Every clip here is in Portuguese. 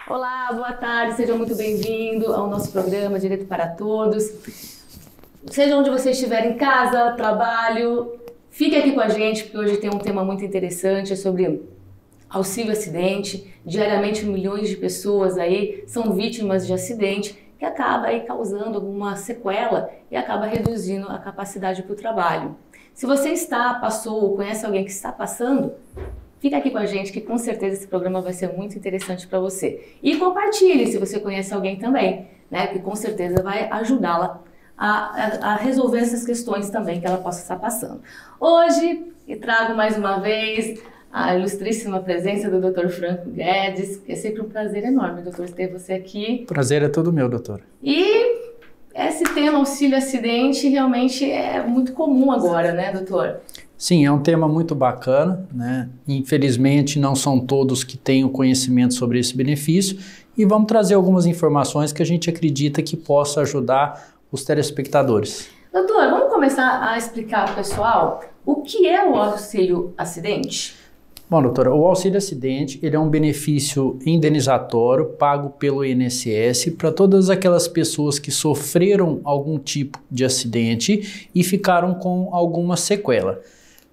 Olá, boa tarde, seja muito bem-vindo ao nosso programa Direito para Todos. Seja onde você estiver, em casa, trabalho, fique aqui com a gente, porque hoje tem um tema muito interessante sobre auxílio acidente. Diariamente milhões de pessoas aí são vítimas de acidente que acaba aí causando alguma sequela e acaba reduzindo a capacidade para o trabalho. Se você passou ou conhece alguém que está passando, fica aqui com a gente que com certeza esse programa vai ser muito interessante para você. E compartilhe se você conhece alguém também, né? Que com certeza vai ajudá-la a resolver essas questões também que ela possa estar passando. Hoje, eu trago mais uma vez a ilustríssima presença do Dr. Franco Guedes. É sempre um prazer enorme, doutor, ter você aqui. Prazer é todo meu, doutor. E esse tema auxílio-acidente realmente é muito comum agora, né, doutor? Sim, é um tema muito bacana, né? Infelizmente não são todos que têm o conhecimento sobre esse benefício e vamos trazer algumas informações que a gente acredita que possa ajudar os telespectadores. Doutor, vamos começar a explicar para o pessoal o que é o auxílio-acidente? Bom, doutora, o auxílio-acidente ele é um benefício indenizatório pago pelo INSS para todas aquelas pessoas que sofreram algum tipo de acidente e ficaram com alguma sequela.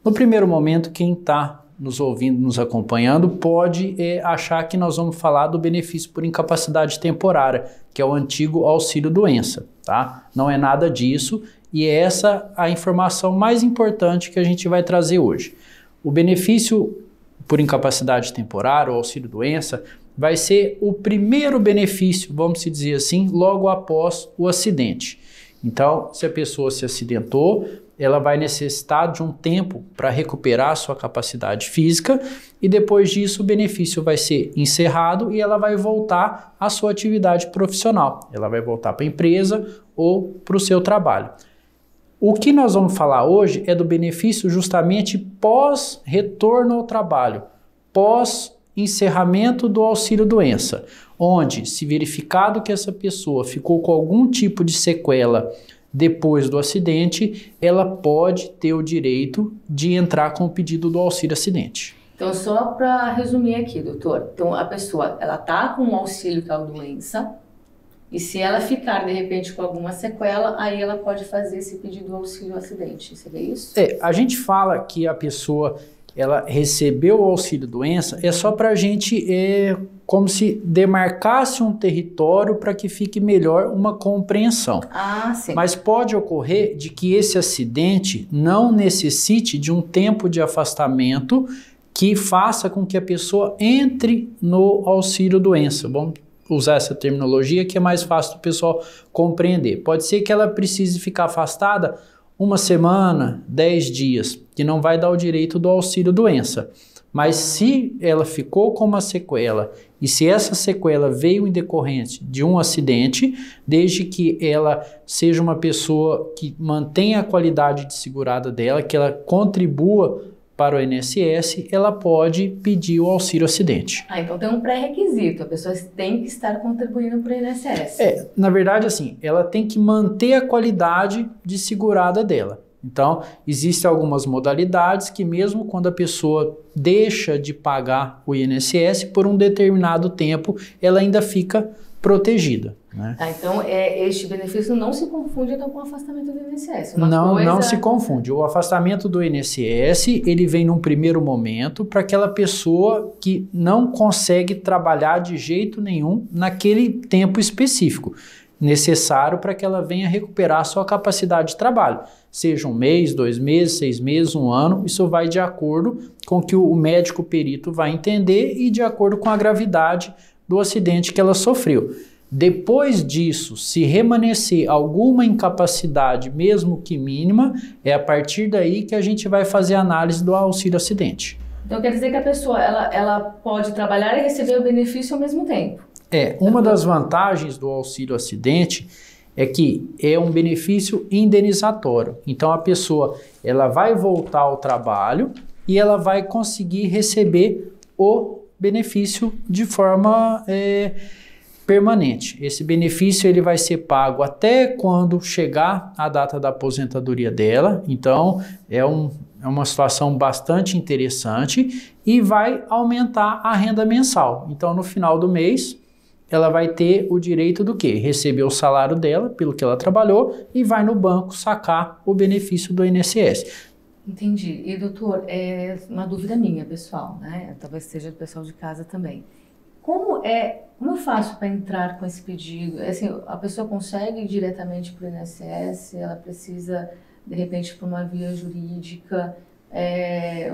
No primeiro momento, quem está nos ouvindo, nos acompanhando, pode achar que nós vamos falar do benefício por incapacidade temporária, que é o antigo auxílio-doença, tá? Não é nada disso e é essa a informação mais importante que a gente vai trazer hoje. O benefício por incapacidade temporária, ou auxílio-doença, vai ser o primeiro benefício, vamos dizer assim, logo após o acidente. Então, se a pessoa se acidentou, ela vai necessitar de um tempo para recuperar sua capacidade física e depois disso o benefício vai ser encerrado e ela vai voltar à sua atividade profissional. Ela vai voltar para a empresa ou para o seu trabalho. O que nós vamos falar hoje é do benefício justamente pós-retorno ao trabalho, pós-encerramento do auxílio-doença, onde, se verificado que essa pessoa ficou com algum tipo de sequela depois do acidente, ela pode ter o direito de entrar com o pedido do auxílio-acidente. Então, só para resumir aqui, doutor, então a pessoa, ela está com um auxílio-doença, e se ela ficar, de repente, com alguma sequela, aí ela pode fazer esse pedido do auxílio-acidente. Seria isso? A gente fala que a pessoa ela recebeu o auxílio-doença, é só para a gente, como se demarcasse um território para que fique melhor uma compreensão. Ah, sim. Mas pode ocorrer de que esse acidente não necessite de um tempo de afastamento que faça com que a pessoa entre no auxílio-doença. Vamos usar essa terminologia que é mais fácil do pessoal compreender. Pode ser que ela precise ficar afastada uma semana, 10 dias, que não vai dar o direito do auxílio-doença. Mas se ela ficou com uma sequela e se essa sequela veio em decorrente de um acidente, desde que ela seja uma pessoa que mantenha a qualidade de segurada dela, que ela contribua para o INSS, ela pode pedir o auxílio-acidente. Então tem um pré-requisito, a pessoa tem que estar contribuindo para o INSS. Na verdade, assim, ela tem que manter a qualidade de segurada dela. Então, existem algumas modalidades que mesmo quando a pessoa deixa de pagar o INSS por um determinado tempo, ela ainda fica protegida, né? Então, este benefício não se confunde então, com o afastamento do INSS. Não se confunde. O afastamento do INSS, ele vem num primeiro momento para aquela pessoa que não consegue trabalhar de jeito nenhum naquele tempo específico, necessário para que ela venha recuperar sua capacidade de trabalho. Seja um mês, 2 meses, 6 meses, 1 ano, isso vai de acordo com o que o médico perito vai entender e de acordo com a gravidade do acidente que ela sofreu. Depois disso, se remanescer alguma incapacidade, mesmo que mínima, é a partir daí que a gente vai fazer a análise do auxílio-acidente. Então quer dizer que a pessoa ela pode trabalhar e receber o benefício ao mesmo tempo? Uma das vantagens do auxílio-acidente é que é um benefício indenizatório. Então a pessoa ela vai voltar ao trabalho e ela vai conseguir receber o benefício de forma permanente. Esse benefício ele vai ser pago até quando chegar a data da aposentadoria dela. Então é uma situação bastante interessante e vai aumentar a renda mensal. Então no final do mês ela vai ter o direito do quê? Receber o salário dela, pelo que ela trabalhou, e vai no banco sacar o benefício do INSS. Entendi. E, doutor, é uma dúvida minha, pessoal, né? Talvez seja do pessoal de casa também. Como eu faço para entrar com esse pedido? Assim, a pessoa consegue ir diretamente para o INSS? Ela precisa, de repente, por uma via jurídica?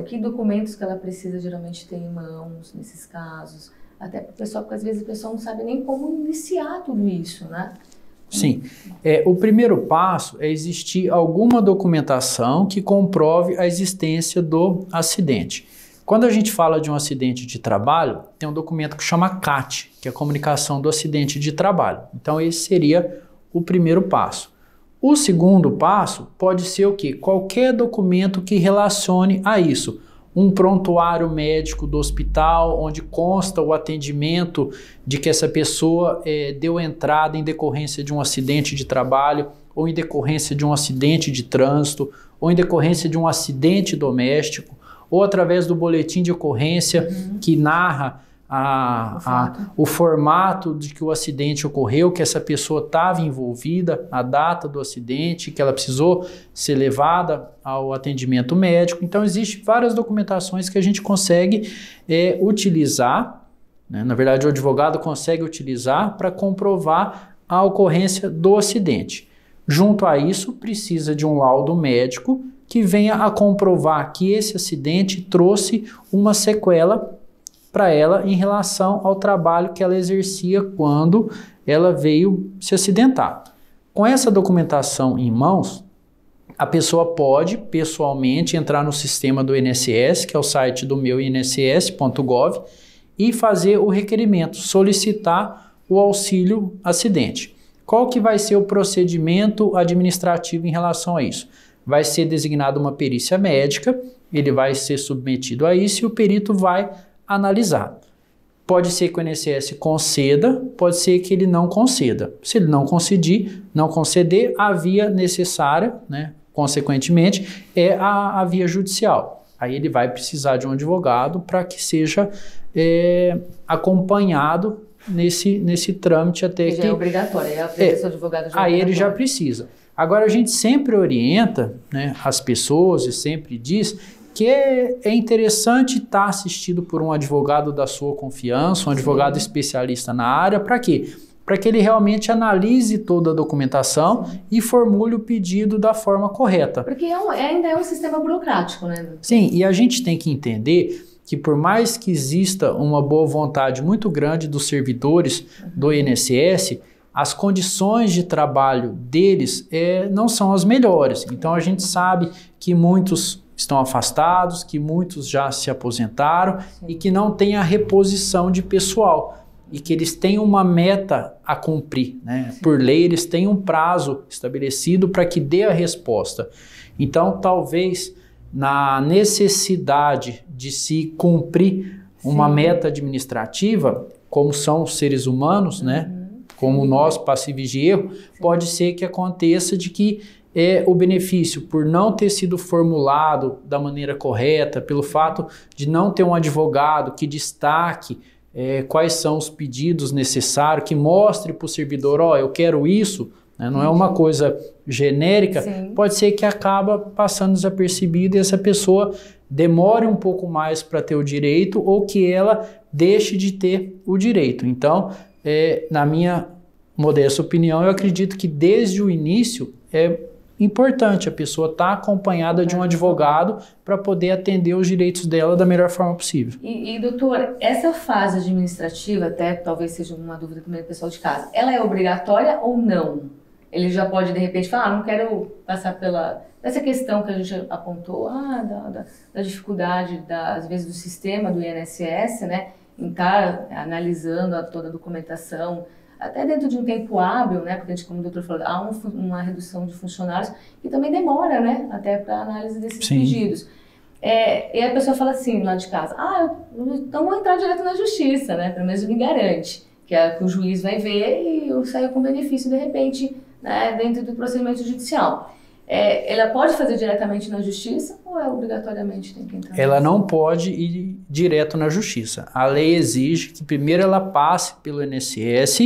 Que documentos que ela precisa geralmente ter em mãos nesses casos? Até para o pessoal, porque às vezes o pessoal não sabe nem como iniciar tudo isso, né? Sim. O primeiro passo é existir alguma documentação que comprove a existência do acidente. Quando a gente fala de um acidente de trabalho, tem um documento que chama CAT, que é a comunicação do acidente de trabalho. Então esse seria o primeiro passo. O segundo passo pode ser o quê? Qualquer documento que relacione a isso. Um prontuário médico do hospital, onde consta o atendimento de que essa pessoa deu entrada em decorrência de um acidente de trabalho, ou em decorrência de um acidente de trânsito, ou em decorrência de um acidente doméstico, ou através do boletim de ocorrência que narra o formato de que o acidente ocorreu, que essa pessoa estava envolvida, a data do acidente, que ela precisou ser levada ao atendimento médico. Então, existem várias documentações que a gente consegue utilizar, né? Na verdade, o advogado consegue utilizar para comprovar a ocorrência do acidente. Junto a isso, precisa de um laudo médico que venha a comprovar que esse acidente trouxe uma sequela para ela em relação ao trabalho que ela exercia quando ela veio se acidentar. Com essa documentação em mãos, a pessoa pode pessoalmente entrar no sistema do INSS, que é o site do meuinss.gov, e fazer o requerimento, solicitar o auxílio acidente. Qual que vai ser o procedimento administrativo em relação a isso? Vai ser designada uma perícia médica, ele vai ser submetido a isso e o perito vai analisar. Pode ser que o INSS conceda, pode ser que ele não conceda. Se ele não conceder, a via necessária, né, consequentemente, é a via judicial. Aí ele vai precisar de um advogado para que seja acompanhado nesse trâmite até que... Já é obrigatório, a presença do advogado já é aí ele já precisa. Agora, a gente sempre orienta, né, as pessoas e sempre diz que é interessante estar assistido por um advogado da sua confiança, um advogado especialista na área. Para quê? Para que ele realmente analise toda a documentação e formule o pedido da forma correta. Porque ainda é um sistema burocrático, né? Sim, e a gente tem que entender que por mais que exista uma boa vontade muito grande dos servidores do INSS, as condições de trabalho deles não são as melhores. Então a gente sabe que muitos estão afastados, que muitos já se aposentaram e que não tem a reposição de pessoal e que eles têm uma meta a cumprir, né? Por lei eles têm um prazo estabelecido para que dê a resposta. Então talvez na necessidade de se cumprir uma meta administrativa, como são os seres humanos, né? Como nós, passíveis de erro, pode ser que aconteça de que o benefício, por não ter sido formulado da maneira correta, pelo fato de não ter um advogado que destaque quais são os pedidos necessários, que mostre para o servidor, eu quero isso, né? Não é uma coisa genérica, pode ser que acaba passando desapercebido e essa pessoa demore um pouco mais para ter o direito ou que ela deixe de ter o direito. Então, na minha modesta opinião, eu acredito que desde o início é importante a pessoa estar acompanhada de um advogado para poder atender os direitos dela da melhor forma possível. E doutor, essa fase administrativa, até talvez seja uma dúvida também do pessoal de casa, ela é obrigatória ou não? Ele já pode de repente falar, não quero passar essa questão que a gente apontou, da dificuldade, às vezes, do sistema do INSS, né, em estar analisando toda a documentação, até dentro de um tempo hábil, né? Porque, como o doutor falou, há uma redução de funcionários que também demora, né? Até para a análise desses pedidos. E a pessoa fala assim, lá de casa, então vou entrar direto na justiça, né? Pelo menos me garante que o juiz vai ver e eu saio com benefício, de repente, né? Dentro do procedimento judicial. ela pode fazer diretamente na justiça ou obrigatoriamente tem que entrar? Ela não pode ir direto na justiça. A lei exige que primeiro ela passe pelo INSS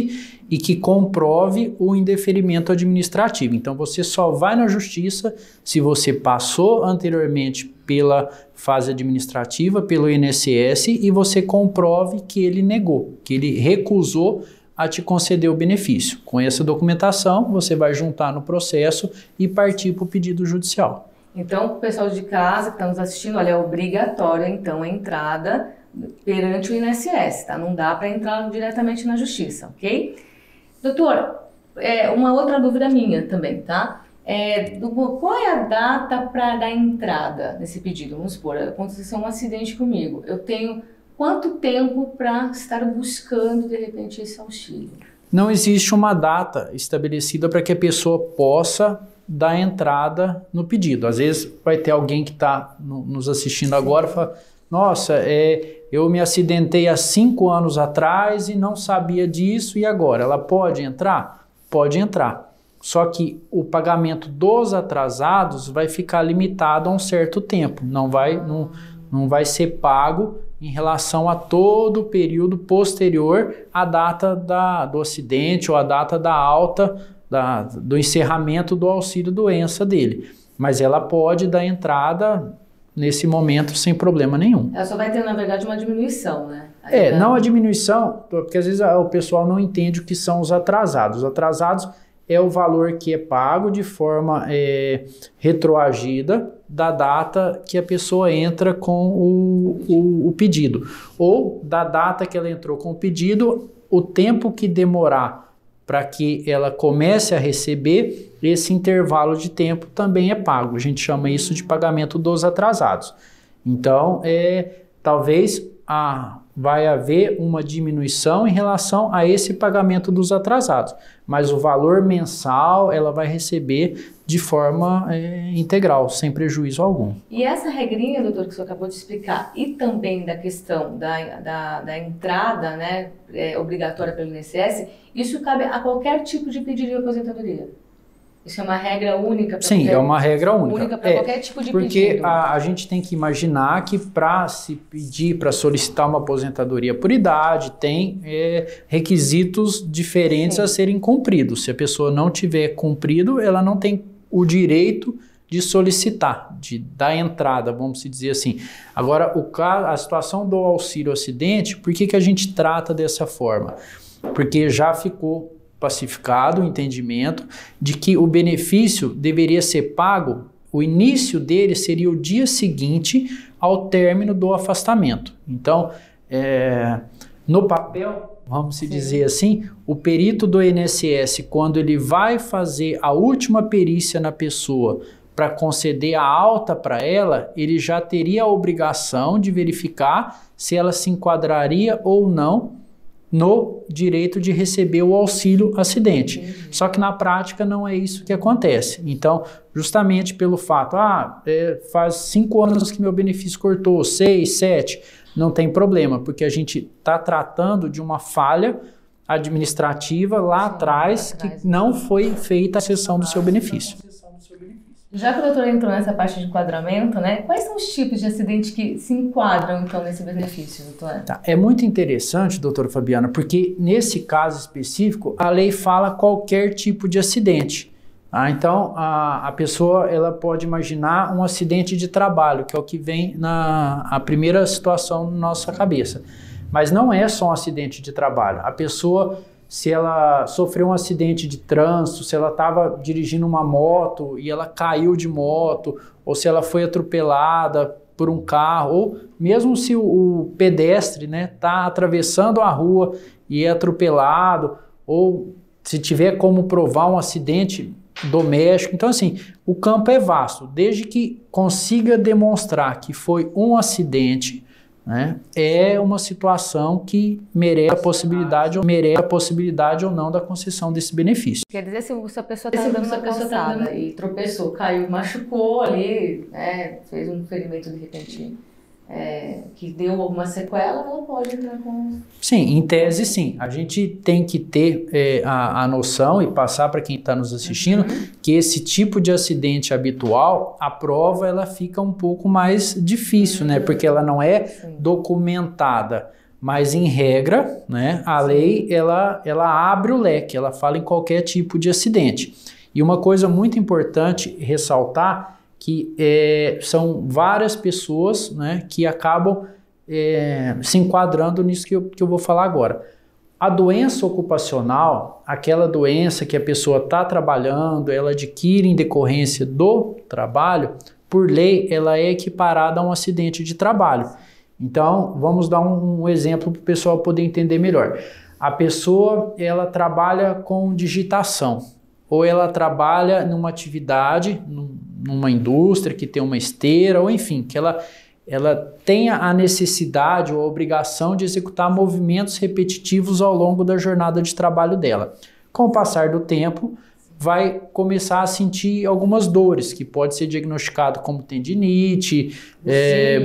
e que comprove o indeferimento administrativo. Então você só vai na justiça se você passou anteriormente pela fase administrativa, pelo INSS, e você comprove que ele negou, que ele recusou a te conceder o benefício. Com essa documentação, você vai juntar no processo e partir para o pedido judicial. Então, o pessoal de casa que está nos assistindo, olha, é obrigatória, então, a entrada perante o INSS, tá? Não dá para entrar diretamente na justiça, ok? Doutor, uma outra dúvida minha também, tá? Qual é a data para dar entrada nesse pedido? Vamos supor, aconteceu um acidente comigo, eu tenho quanto tempo para estar buscando, de repente, esse auxílio? Não existe uma data estabelecida para que a pessoa possa dar entrada no pedido. Às vezes vai ter alguém que está nos assistindo agora e fala, nossa, eu me acidentei há 5 anos atrás e não sabia disso, e agora? Ela pode entrar? Pode entrar. Só que o pagamento dos atrasados vai ficar limitado a um certo tempo. Não vai ser pago em relação a todo o período posterior à data do acidente ou à data da alta, do encerramento do auxílio-doença dele. Mas ela pode dar entrada nesse momento sem problema nenhum. Ela só vai ter, na verdade, uma diminuição, né? Não a diminuição, porque às vezes o pessoal não entende o que são os atrasados. Os atrasados é o valor que é pago de forma retroagida da data que a pessoa entra com o pedido. Ou da data que ela entrou com o pedido, o tempo que demorar para que ela comece a receber, esse intervalo de tempo também é pago. A gente chama isso de pagamento dos atrasados. Então, talvez vai haver uma diminuição em relação a esse pagamento dos atrasados, mas o valor mensal ela vai receber de forma integral, sem prejuízo algum. E essa regrinha, doutor, que o senhor acabou de explicar, e também da questão da entrada, né, obrigatória pelo INSS, isso cabe a qualquer tipo de pedido de aposentadoria? Isso é uma regra única? Sim, é uma regra única. Para qualquer tipo de porque pedido. A gente tem que imaginar que para se pedir, para solicitar uma aposentadoria por idade, tem requisitos diferentes a serem cumpridos. Se a pessoa não tiver cumprido, ela não tem o direito de solicitar, de dar entrada, vamos dizer assim. Agora, a situação do auxílio acidente, por que a gente trata dessa forma? Porque já ficou pacificado o entendimento de que o benefício deveria ser pago, o início dele seria o dia seguinte ao término do afastamento. Então, no papel, vamos dizer assim, o perito do INSS, quando ele vai fazer a última perícia na pessoa para conceder a alta para ela, ele já teria a obrigação de verificar se ela se enquadraria ou não no direito de receber o auxílio acidente. Só que na prática não é isso que acontece. Então, justamente pelo fato, faz 5 anos que meu benefício cortou, 6, 7, não tem problema, porque a gente está tratando de uma falha administrativa lá atrás que não foi feita a cessão do seu benefício. Já que o doutor entrou nessa parte de enquadramento, né? Quais são os tipos de acidente que se enquadram, então, nesse benefício, doutor? Tá. É muito interessante, doutora Fabiana, porque nesse caso específico, a lei fala qualquer tipo de acidente. Então, a pessoa ela pode imaginar um acidente de trabalho, que é o que vem a primeira situação na nossa cabeça. Mas não é só um acidente de trabalho. A pessoa, se ela sofreu um acidente de trânsito, se ela estava dirigindo uma moto e ela caiu de moto, ou se ela foi atropelada por um carro, ou mesmo se o pedestre está atravessando a rua e é atropelado, ou se tiver como provar um acidente doméstico. Então, assim, o campo é vasto. Desde que consiga demonstrar que foi um acidente, é uma situação que merece a possibilidade ou não da concessão desse benefício. Quer dizer, se a pessoa está andando na calçada e tropeçou, caiu, machucou ali, fez um ferimento de repente que deu alguma sequela, ela pode entrar com... Sim, em tese sim. A gente tem que ter a noção e passar para quem está nos assistindo que esse tipo de acidente habitual, a prova ela fica um pouco mais difícil, né? Porque ela não é documentada. Mas em regra, né, a lei ela abre o leque, ela fala em qualquer tipo de acidente. E uma coisa muito importante ressaltar que são várias pessoas, né, que acabam se enquadrando nisso que eu vou falar agora. A doença ocupacional, aquela doença que a pessoa está trabalhando, ela adquire em decorrência do trabalho, por lei, ela é equiparada a um acidente de trabalho. Então, vamos dar um exemplo para o pessoal poder entender melhor. A pessoa, ela trabalha com digitação, ou ela trabalha numa atividade, numa indústria que tem uma esteira, ou enfim, que ela tenha a necessidade ou a obrigação de executar movimentos repetitivos ao longo da jornada de trabalho dela. Com o passar do tempo, vai começar a sentir algumas dores, que pode ser diagnosticado como tendinite,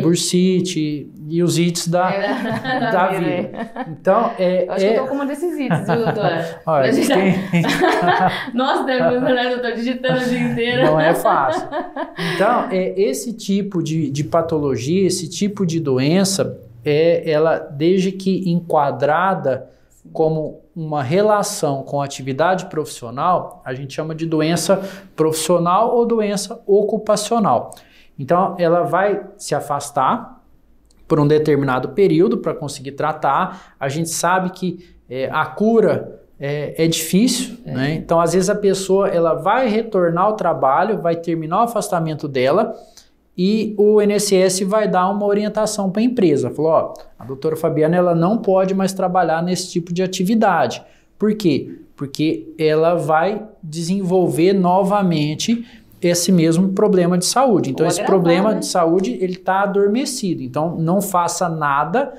bursite e os ites da vida. Então, acho que eu tô com uma desses ites, viu, doutora? Olha, Nossa, eu tô digitando o dia inteiro. Não é fácil. Então, esse tipo de patologia, esse tipo de doença, ela, desde que enquadrada como uma relação com a atividade profissional, a gente chama de doença profissional ou doença ocupacional. Então, ela vai se afastar por um determinado período para conseguir tratar. A gente sabe que a cura é difícil, né? Então, às vezes a pessoa ela vai retornar ao trabalho, vai terminar o afastamento dela e o INSS vai dar uma orientação para a empresa. Falou, ó, a doutora Fabiana ela não pode mais trabalhar nesse tipo de atividade. Por quê? Porque ela vai desenvolver novamente esse mesmo problema de saúde. Então, esse problema de saúde, ele está adormecido. Então, não faça nada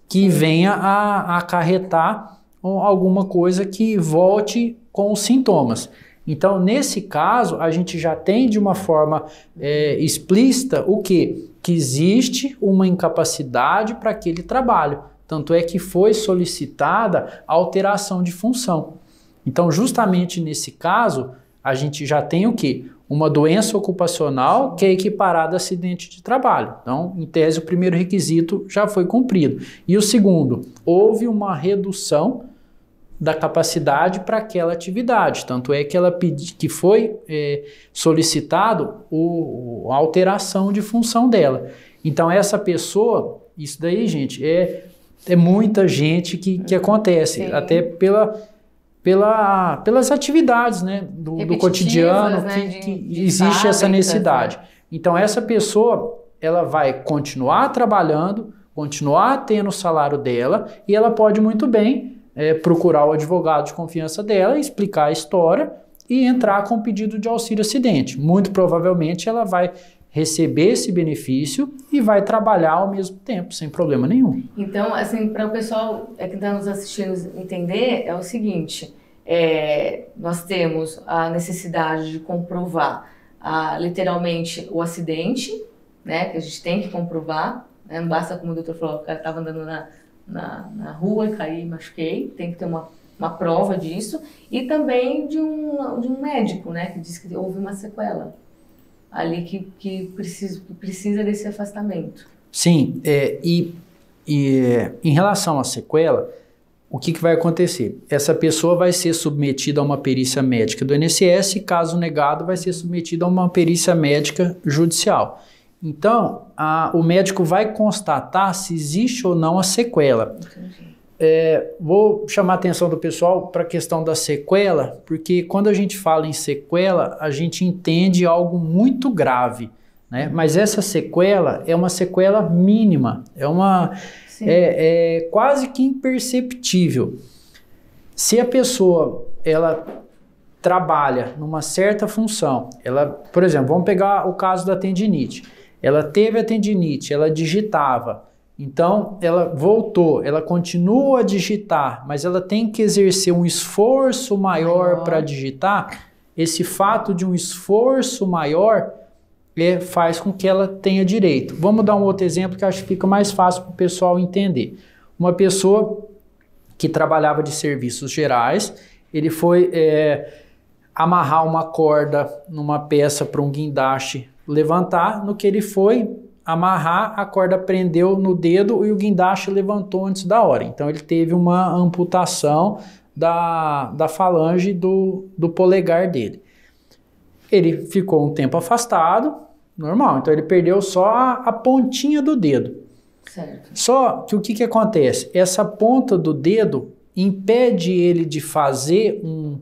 que venha a acarretar alguma coisa que volte com os sintomas. Então, nesse caso, a gente já tem de uma forma explícita o quê? Que existe uma incapacidade para aquele trabalho. Tanto é que foi solicitada a alteração de função. Então, justamente nesse caso, a gente já tem o quê? Uma doença ocupacional que é equiparada a acidente de trabalho. Então, em tese, o primeiro requisito já foi cumprido. E o segundo, houve uma redução da capacidade para aquela atividade. Tanto é que que foi solicitado a alteração de função dela. Então, essa pessoa, isso daí, gente, é muita gente que acontece, até pelas atividades, né, do cotidiano, né, que existe essa necessidade. Então, essa pessoa, ela vai continuar trabalhando, continuar tendo o salário dela, e ela pode muito bem procurar o advogado de confiança dela, explicar a história e entrar com pedido de auxílio acidente. Muito provavelmente ela vai receber esse benefício e vai trabalhar ao mesmo tempo, sem problema nenhum. Então, assim, para o pessoal que está nos assistindo entender, é o seguinte, nós temos a necessidade de comprovar literalmente o acidente, né, que a gente tem que comprovar, né, não basta, como o doutor falou, o cara estava andando na rua, caí, machuquei, tem que ter uma prova disso, e também de um médico, né, que diz que houve uma sequela ali que precisa desse afastamento. Sim, em relação à sequela, o que vai acontecer? Essa pessoa vai ser submetida a uma perícia médica do INSS e, caso negado, vai ser submetida a uma perícia médica judicial. Então, o médico vai constatar se existe ou não a sequela. Vou chamar a atenção do pessoal para a questão da sequela, porque quando a gente fala em sequela, a gente entende algo muito grave, né? Mas essa sequela é uma sequela mínima, é quase que imperceptível. Se a pessoa ela trabalha numa certa função, por exemplo, vamos pegar o caso da tendinite. Ela teve a tendinite, ela digitava, então ela voltou, ela continua a digitar, mas ela tem que exercer um esforço maior para digitar. Esse fato de um esforço maior faz com que ela tenha direito. Vamos dar um outro exemplo que acho que fica mais fácil para o pessoal entender. Uma pessoa que trabalhava de serviços gerais, ele foi amarrar uma corda numa peça para um guindaste levantar, no que ele foi amarrar, a corda prendeu no dedo e o guindaste levantou antes da hora. Então ele teve uma amputação da falange do polegar dele. Ele ficou um tempo afastado, normal, então ele perdeu só a pontinha do dedo. Certo. Só que o que acontece? Essa ponta do dedo impede ele de fazer um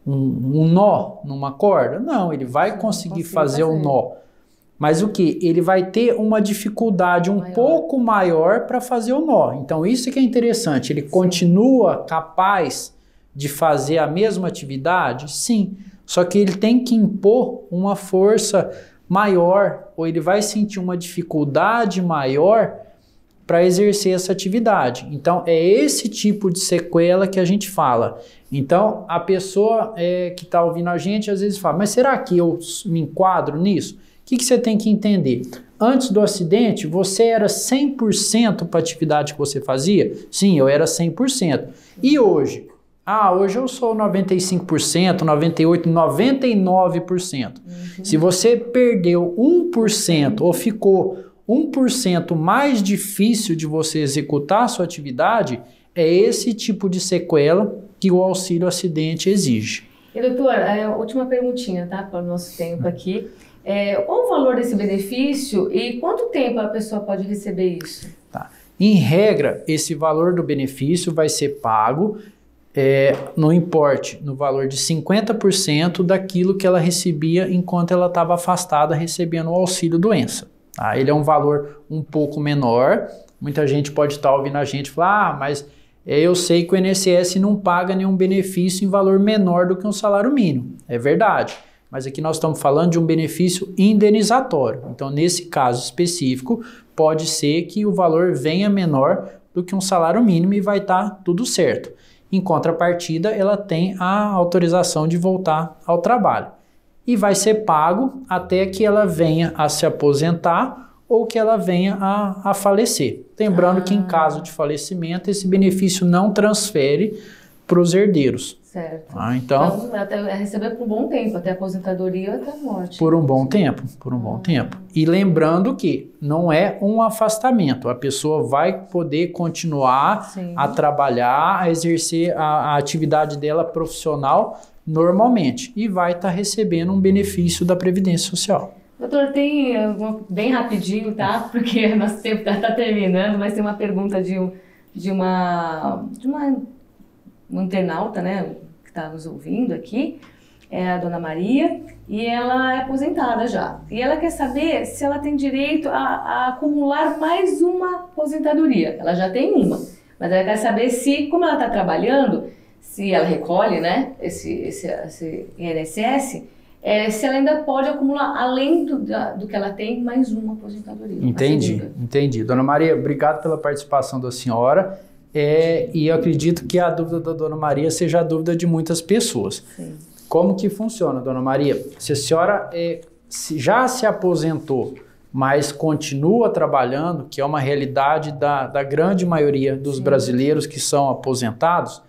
nó numa corda? Não, ele vai conseguir fazer um nó. Mas o que? Ele vai ter uma dificuldade pouco maior para fazer o nó. Então isso que é interessante. Ele continua capaz de fazer a mesma atividade? Sim. Só que ele tem que impor uma força maior, ou ele vai sentir uma dificuldade maior para exercer essa atividade. Então é esse tipo de sequela que a gente fala. Então a pessoa que está ouvindo a gente às vezes fala, mas será que eu me enquadro nisso? O que você tem que entender? Antes do acidente, você era 100% para a atividade que você fazia? Sim, eu era 100%. E hoje? Hoje eu sou 95%, 98%, 99%. Se você perdeu 1% ou ficou 1% mais difícil de você executar a sua atividade, é esse tipo de sequela que o auxílio acidente exige. E doutor, última perguntinha, tá? Para o nosso tempo aqui. Qual o valor desse benefício e quanto tempo a pessoa pode receber isso? Tá. Em regra, esse valor do benefício vai ser pago no importe, no valor de 50% daquilo que ela recebia enquanto ela estava afastada recebendo o auxílio doença. Tá? Ele é um valor um pouco menor. Muita gente pode estar ouvindo a gente falar, mas eu sei que o INSS não paga nenhum benefício em valor menor do que um salário mínimo. É verdade. Mas aqui nós estamos falando de um benefício indenizatório. Então, nesse caso específico, pode ser que o valor venha menor do que um salário mínimo e vai estar tudo certo. Em contrapartida, ela tem a autorização de voltar ao trabalho. E vai ser pago até que ela venha a se aposentar ou que ela venha a falecer. Lembrando que em caso de falecimento, esse benefício não transfere para os herdeiros. Certo. Então até receber por um bom tempo, até a aposentadoria ou até a morte. Por um bom tempo, E lembrando que não é um afastamento, a pessoa vai poder continuar a trabalhar, a exercer a atividade dela profissional normalmente e vai estar recebendo um benefício da Previdência Social. Doutor, tem bem rapidinho, tá? Porque nosso tempo está terminando, mas tem uma pergunta de uma internauta, né, que está nos ouvindo aqui, é a dona Maria, e ela é aposentada já. E ela quer saber se ela tem direito a acumular mais uma aposentadoria. Ela já tem uma, mas ela quer saber se, como ela está trabalhando, se ela recolhe, né, esse INSS, se ela ainda pode acumular, além do que ela tem, mais uma aposentadoria. Entendi. Dona Maria, obrigado pela participação da senhora. E eu acredito que a dúvida da Dona Maria seja a dúvida de muitas pessoas. Sim. Como que funciona, Dona Maria? Se a senhora já se aposentou, mas continua trabalhando, que é uma realidade da grande maioria dos brasileiros que são aposentados,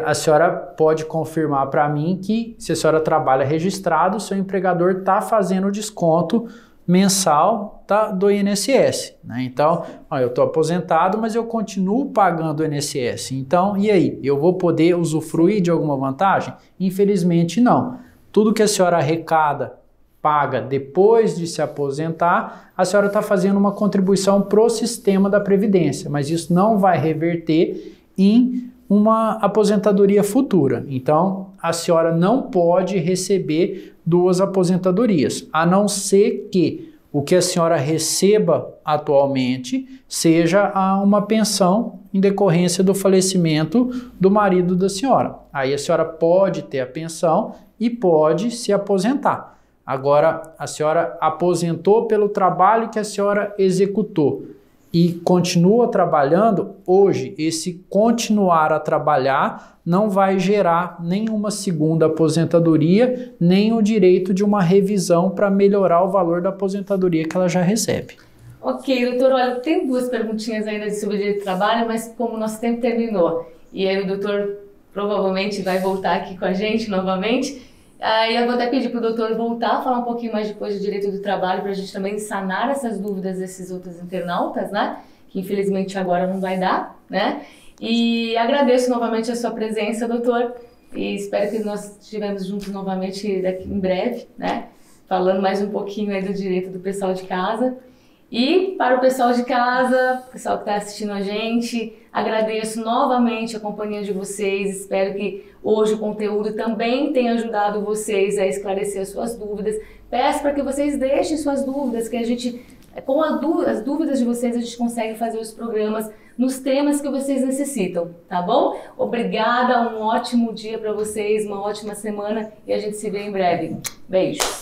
a senhora pode confirmar para mim que se a senhora trabalha registrado, o seu empregador está fazendo o desconto mensal do INSS, né? Então, eu estou aposentado, mas eu continuo pagando o INSS. Então, e aí? Eu vou poder usufruir de alguma vantagem? Infelizmente, não. Tudo que a senhora arrecada, paga depois de se aposentar, a senhora está fazendo uma contribuição para o sistema da Previdência, mas isso não vai reverter em uma aposentadoria futura. Então, a senhora não pode receber duas aposentadorias, a não ser que o que a senhora receba atualmente seja uma pensão em decorrência do falecimento do marido da senhora. Aí a senhora pode ter a pensão e pode se aposentar. Agora, a senhora aposentou pelo trabalho que a senhora executou e continua trabalhando, hoje esse continuar a trabalhar não vai gerar nenhuma segunda aposentadoria, nem o direito de uma revisão para melhorar o valor da aposentadoria que ela já recebe. Ok, doutor, olha, tem 2 perguntinhas ainda sobre o direito do trabalho, mas como o nosso tempo terminou, e aí o doutor provavelmente vai voltar aqui com a gente novamente, aí eu vou até pedir para o doutor voltar a falar um pouquinho mais depois do direito do trabalho, para a gente também sanar essas dúvidas desses outros internautas, né? Que infelizmente agora não vai dar, né? E agradeço novamente a sua presença, doutor, e espero que nós estivemos juntos novamente daqui em breve, né? Falando mais um pouquinho aí do direito do pessoal de casa. E para o pessoal de casa, o pessoal que está assistindo a gente, agradeço novamente a companhia de vocês. Espero que hoje o conteúdo também tenha ajudado vocês a esclarecer as suas dúvidas. Peço para que vocês deixem suas dúvidas, que a gente, com as dúvidas de vocês, a gente consegue fazer os programas nos temas que vocês necessitam, tá bom? Obrigada, um ótimo dia para vocês, uma ótima semana e a gente se vê em breve. Beijos!